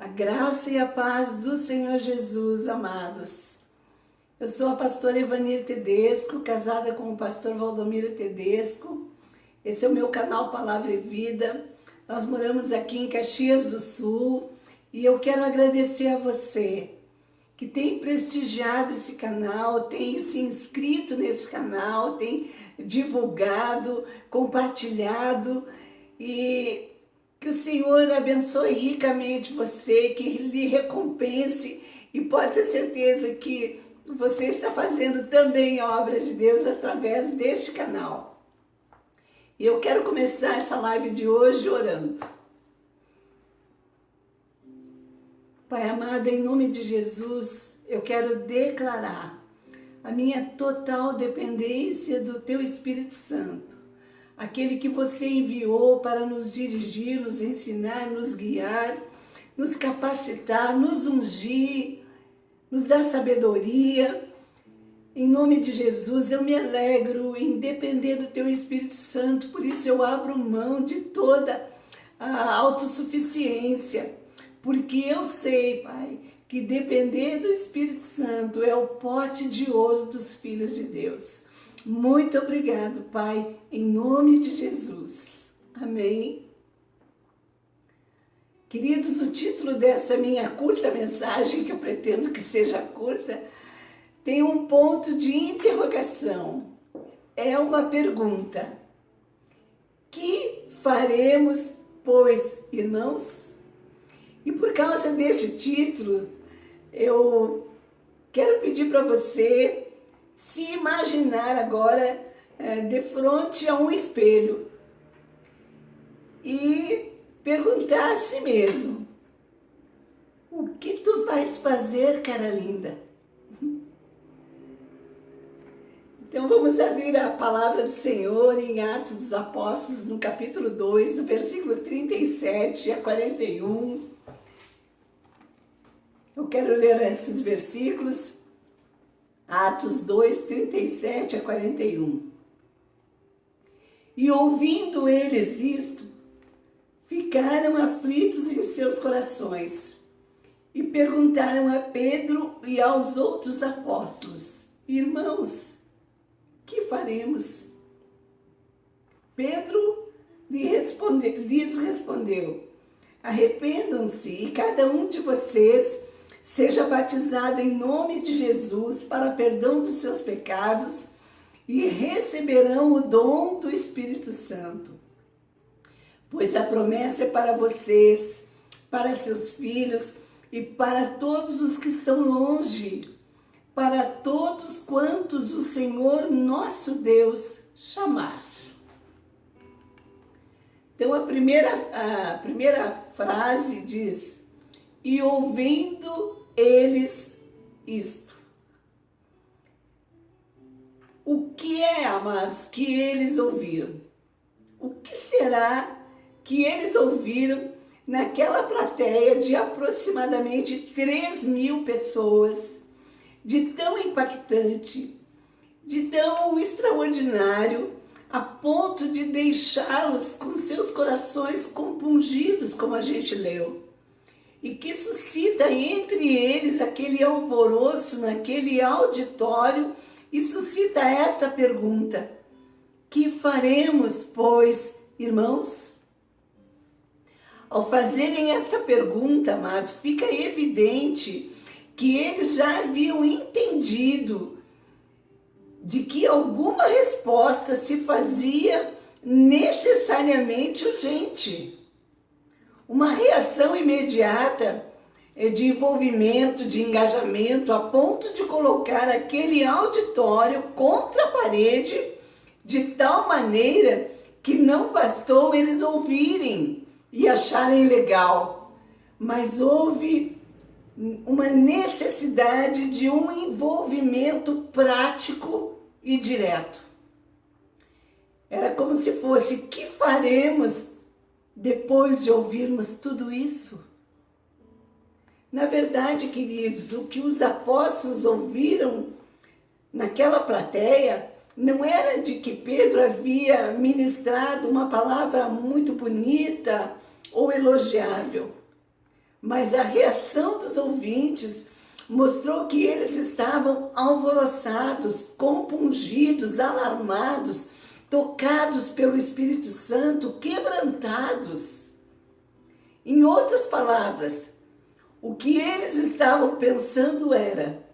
A graça e a paz do Senhor Jesus, amados. Eu sou a pastora Evanir Tedesco, casada com o pastor Valdomiro Tedesco. Esse é o meu canal Palavra e Vida. Nós moramos aqui em Caxias do Sul e eu quero agradecer a você que tem prestigiado esse canal, tem se inscrito nesse canal, tem divulgado, compartilhado, e que o Senhor abençoe ricamente você, que lhe recompense, e pode ter certeza que você está fazendo também a obra de Deus através deste canal. E eu quero começar essa live de hoje orando. Pai amado, em nome de Jesus, eu quero declarar a minha total dependência do Teu Espírito Santo, aquele que você enviou para nos dirigir, nos ensinar, nos guiar, nos capacitar, nos ungir, nos dar sabedoria. Em nome de Jesus, eu me alegro em depender do Teu Espírito Santo, por isso eu abro mão de toda a autossuficiência, porque eu sei, Pai, que depender do Espírito Santo é o pote de ouro dos filhos de Deus. Muito obrigado, Pai, em nome de Jesus. Amém. Queridos, o título desta minha curta mensagem, que eu pretendo que seja curta, tem um ponto de interrogação. É uma pergunta. Que faremos, pois, irmãos? E por causa deste título, eu quero pedir para você se imaginar agora de frente a um espelho e perguntar a si mesmo: o que tu vais fazer, cara linda? Então vamos abrir a palavra do Senhor em Atos dos Apóstolos, no capítulo 2, do versículo 37 a 41. Eu quero ler esses versículos, Atos 2, 37 a 41. E ouvindo eles isto, ficaram aflitos em seus corações, e perguntaram a Pedro e aos outros apóstolos: irmãos, que faremos? Pedro lhes respondeu: arrependam-se e cada um de vocês seja batizado em nome de Jesus para perdão dos seus pecados e receberão o dom do Espírito Santo. Pois a promessa é para vocês, para seus filhos e para todos os que estão longe, para todos quantos o Senhor nosso Deus chamar. Então a primeira frase diz: e ouvindo eles isto. O que é, amados, que eles ouviram? O que será que eles ouviram naquela plateia de aproximadamente 3.000 pessoas, de tão impactante, de tão extraordinário, a ponto de deixá-los com seus corações compungidos, como a gente leu, e que suscita entre eles aquele alvoroço naquele auditório e suscita esta pergunta: que faremos, pois, irmãos? Ao fazerem esta pergunta, amados, fica evidente que eles já haviam entendido de que alguma resposta se fazia necessariamente urgente. Uma reação imediata de envolvimento, de engajamento, a ponto de colocar aquele auditório contra a parede, de tal maneira que não bastou eles ouvirem e acharem legal, mas houve uma necessidade de um envolvimento prático e direto. Era como se fosse: que faremos depois de ouvirmos tudo isso? Na verdade, queridos, o que os apóstolos ouviram naquela plateia não era de que Pedro havia ministrado uma palavra muito bonita ou elogiável, mas a reação dos ouvintes mostrou que eles estavam alvoroçados, compungidos, alarmados, tocados pelo Espírito Santo, quebrantados. Em outras palavras, o que eles estavam pensando era: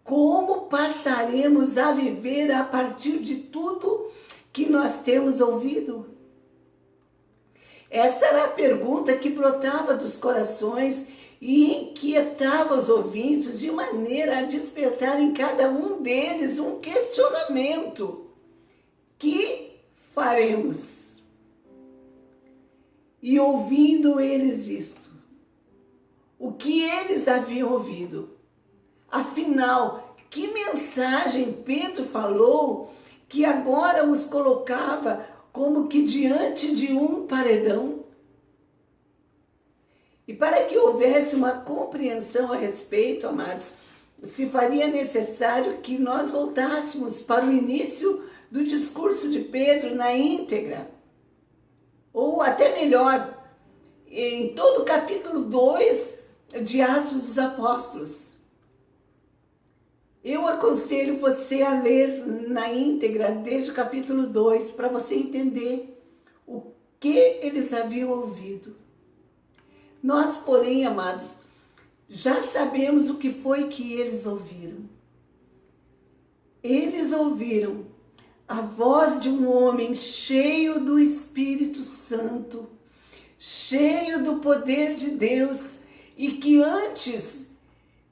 como passaremos a viver a partir de tudo que nós temos ouvido? Essa era a pergunta que brotava dos corações e inquietava os ouvintes de maneira a despertar em cada um deles um questionamento. Que faremos? E ouvindo eles isto, o que eles haviam ouvido? Afinal, que mensagem Pedro falou que agora os colocava como que diante de um paredão? E para que houvesse uma compreensão a respeito, amados, se faria necessário que nós voltássemos para o início do discurso de Pedro na íntegra, ou até melhor, em todo o capítulo 2 de Atos dos Apóstolos. Eu aconselho você a ler na íntegra, desde o capítulo 2, para você entender o que eles haviam ouvido. Nós, porém, amados, já sabemos o que foi que eles ouviram. Eles ouviram a voz de um homem cheio do Espírito Santo, cheio do poder de Deus, e que antes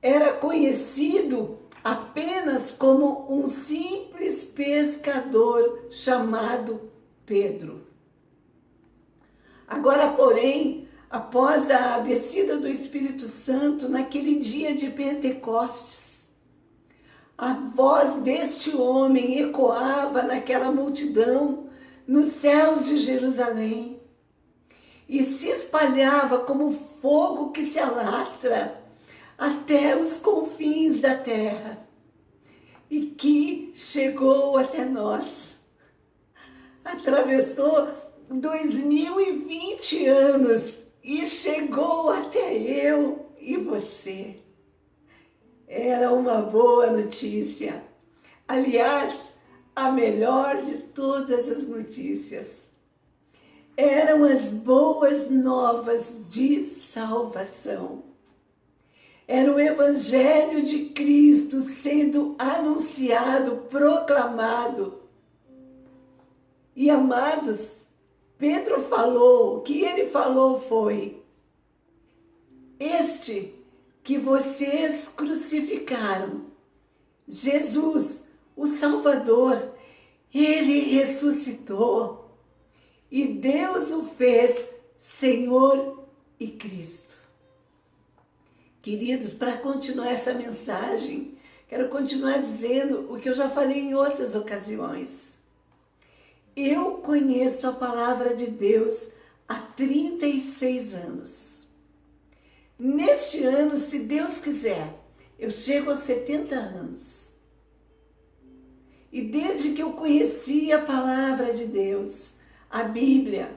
era conhecido apenas como um simples pescador chamado Pedro. Agora, porém, após a descida do Espírito Santo, naquele dia de Pentecostes, a voz deste homem ecoava naquela multidão, nos céus de Jerusalém, e se espalhava como fogo que se alastra até os confins da terra, e que chegou até nós. Atravessou 2020 anos e chegou até eu e você. Era uma boa notícia. Aliás, a melhor de todas as notícias. Eram as boas novas de salvação. Era o Evangelho de Cristo sendo anunciado, proclamado. E, amados, Pedro falou, o que ele falou foi: este que vocês crucificaram, Jesus, o Salvador, ele ressuscitou e Deus o fez Senhor e Cristo. Queridos, para continuar essa mensagem, quero continuar dizendo o que eu já falei em outras ocasiões. Eu conheço a palavra de Deus há 36 anos. Neste ano, se Deus quiser, eu chego aos 70 anos. E desde que eu conheci a palavra de Deus, a Bíblia,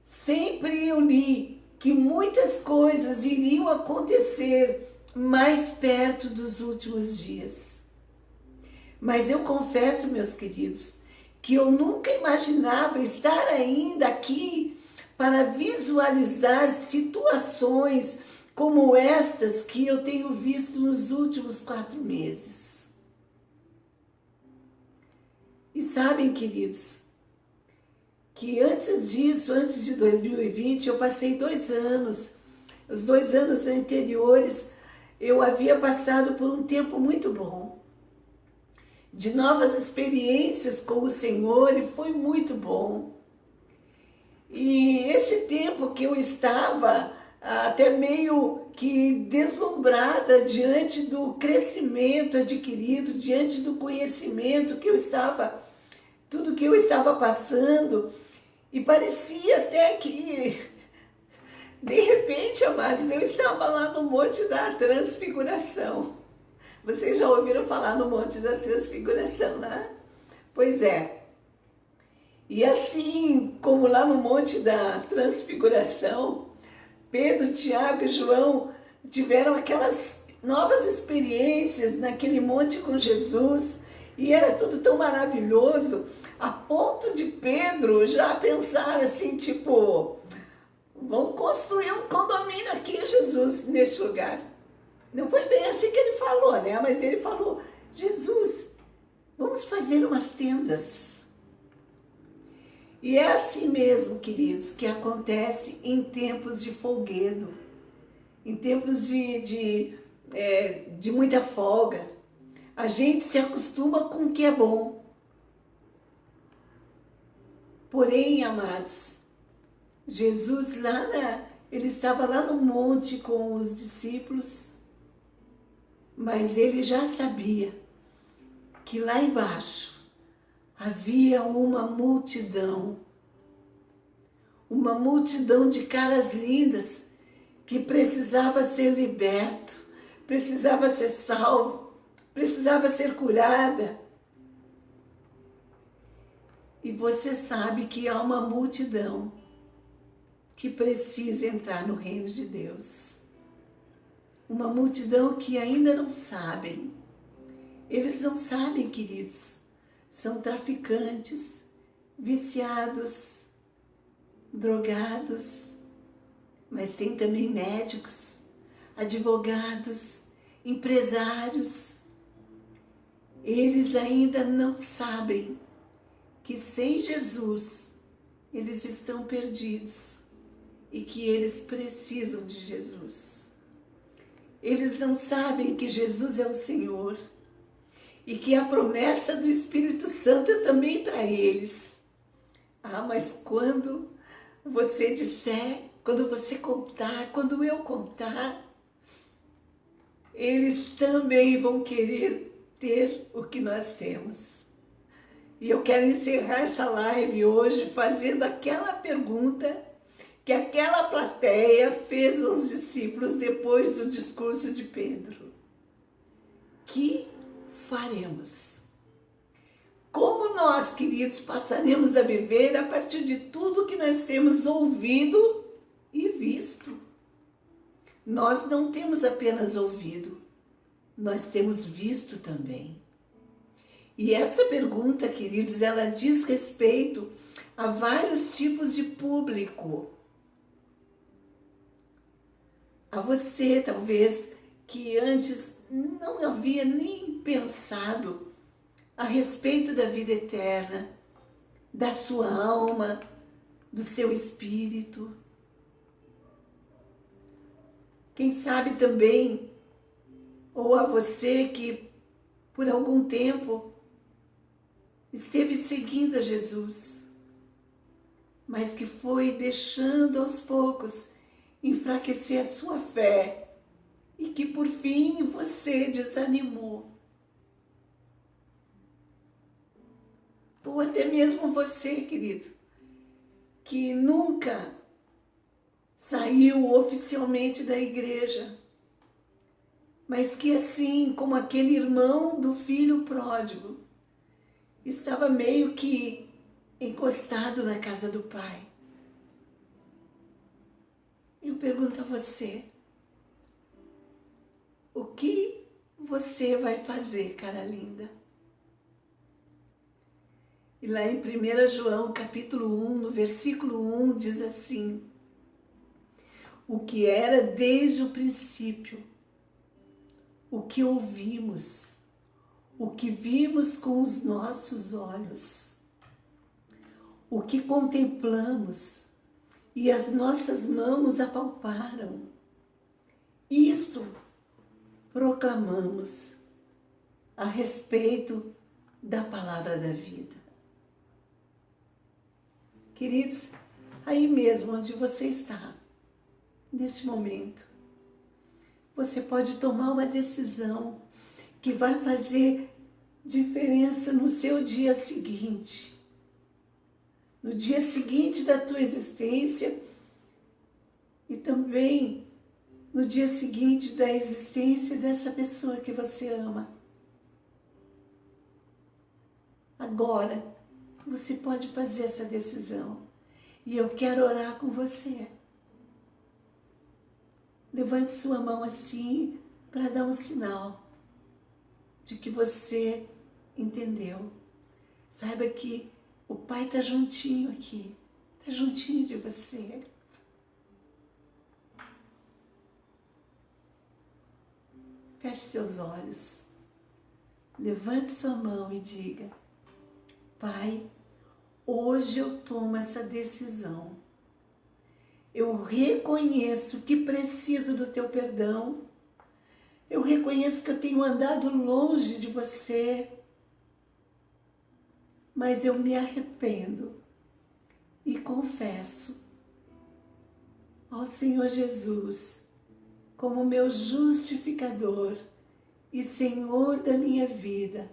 sempre eu li que muitas coisas iriam acontecer mais perto dos últimos dias. Mas eu confesso, meus queridos, que eu nunca imaginava estar ainda aqui para visualizar situações como estas que eu tenho visto nos últimos 4 meses. E sabem, queridos, que antes disso, antes de 2020, eu passei 2 anos. Os 2 anos anteriores, eu havia passado por um tempo muito bom, de novas experiências com o Senhor, e foi muito bom. E este tempo que eu estava até meio que deslumbrada diante do crescimento adquirido, diante do conhecimento que eu estava, tudo que eu estava passando, e parecia até que, de repente, amados, eu estava lá no Monte da Transfiguração. Vocês já ouviram falar no Monte da Transfiguração, né? Pois é. E assim como lá no Monte da Transfiguração, Pedro, Tiago e João tiveram aquelas novas experiências naquele monte com Jesus e era tudo tão maravilhoso, a ponto de Pedro já pensar assim, tipo, vamos construir um condomínio aqui, Jesus, neste lugar. Não foi bem assim que ele falou, né? Mas ele falou, Jesus, vamos fazer umas tendas. E é assim mesmo, queridos, que acontece em tempos de folguedo, em tempos de muita folga. A gente se acostuma com o que é bom. Porém, amados, Jesus ele estava lá no monte com os discípulos, mas ele já sabia que lá embaixo havia uma multidão de caras lindas que precisava ser liberto, precisava ser salvo, precisava ser curada. E você sabe que há uma multidão que precisa entrar no reino de Deus. Uma multidão que ainda não sabem. Eles não sabem, queridos. São traficantes, viciados, drogados, mas tem também médicos, advogados, empresários. Eles ainda não sabem que sem Jesus eles estão perdidos e que eles precisam de Jesus. Eles não sabem que Jesus é o Senhor e que a promessa do Espírito Santo é também para eles. Ah, mas quando você disser, quando você contar, quando eu contar, eles também vão querer ter o que nós temos. E eu quero encerrar essa live hoje fazendo aquela pergunta que aquela plateia fez aos discípulos depois do discurso de Pedro. Que faremos? Como nós, queridos, passaremos a viver a partir de tudo que nós temos ouvido e visto? Nós não temos apenas ouvido, nós temos visto também. E esta pergunta, queridos, ela diz respeito a vários tipos de público. A você, talvez, que antes não havia nem pensado a respeito da vida eterna, da sua alma, do seu espírito. Quem sabe também, ou a você que por algum tempo esteve seguindo a Jesus, mas que foi deixando aos poucos enfraquecer a sua fé e que por fim você desanimou. Ou até mesmo você, querido, que nunca saiu oficialmente da igreja, mas que assim como aquele irmão do filho pródigo, estava meio que encostado na casa do pai. Eu pergunto a você, o que você vai fazer, cara linda? E lá em 1 João, capítulo 1, no versículo 1, diz assim: o que era desde o princípio, o que ouvimos, o que vimos com os nossos olhos, o que contemplamos e as nossas mãos apalparam, isto proclamamos a respeito da palavra da vida. Queridos, aí mesmo onde você está, neste momento, você pode tomar uma decisão que vai fazer diferença no seu dia seguinte. No dia seguinte da tua existência e também no dia seguinte da existência dessa pessoa que você ama. Agora, você pode fazer essa decisão. E eu quero orar com você. levante sua mão assim para dar um sinal de que você entendeu. Saiba que o Pai está juntinho aqui, está juntinho de você. Feche seus olhos, levante sua mão e diga: Pai, hoje eu tomo essa decisão. Eu reconheço que preciso do teu perdão. Eu reconheço que eu tenho andado longe de você. Mas eu me arrependo e confesso ao Senhor Jesus como meu justificador e Senhor da minha vida.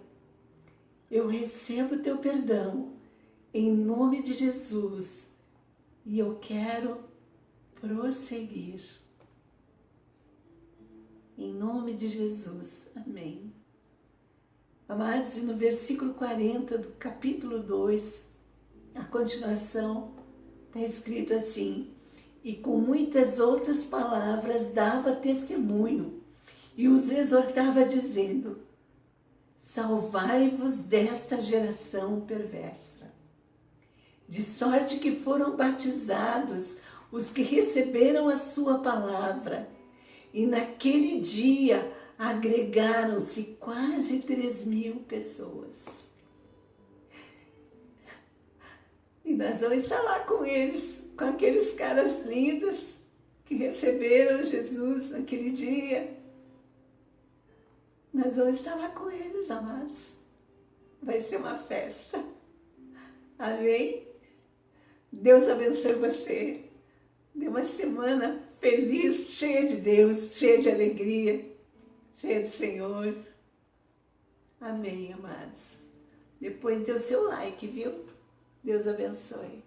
Eu recebo teu perdão em nome de Jesus e eu quero prosseguir. Em nome de Jesus. Amém. Amados, e no versículo 40 do capítulo 2, a continuação, está escrito assim: e com muitas outras palavras dava testemunho e os exortava dizendo: salvai-vos desta geração perversa. De sorte que foram batizados os que receberam a sua palavra, e naquele dia agregaram-se quase 3.000 pessoas. E nós vamos estar lá com eles, com aqueles caras lindos que receberam Jesus naquele dia. Nós vamos estar lá com eles, amados. Vai ser uma festa. Amém? Deus abençoe você. Dê uma semana feliz, cheia de Deus, cheia de alegria, cheia do Senhor. Amém, amados. Depois dê o seu like, viu? Deus abençoe.